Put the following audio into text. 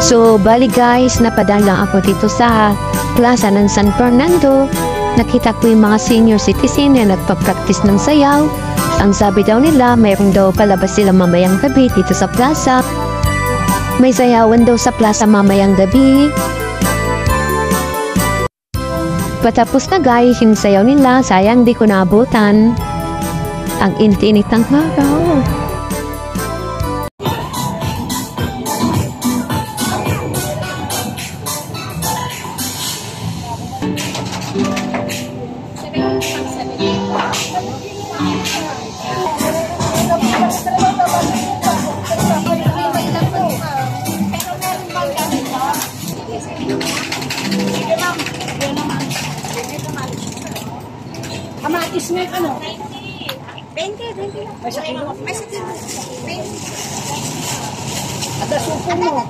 So, bali guys, napadaan lang ako dito sa plaza ng San Fernando. Nakita ko yung mga senior citizen na nagpa-practice ng sayaw. Ang sabi daw nila, mayroon daw palabas sila mamayang gabi dito sa plaza. May sayawan daw sa plaza mamayang gabi. Patapos na guys yung sayaw nila, sayang di ko naabutan. Ang init-init ng araw. Kamatis na ano? 20. May sa kilo? May sa kilo. 20. Ada supo mo.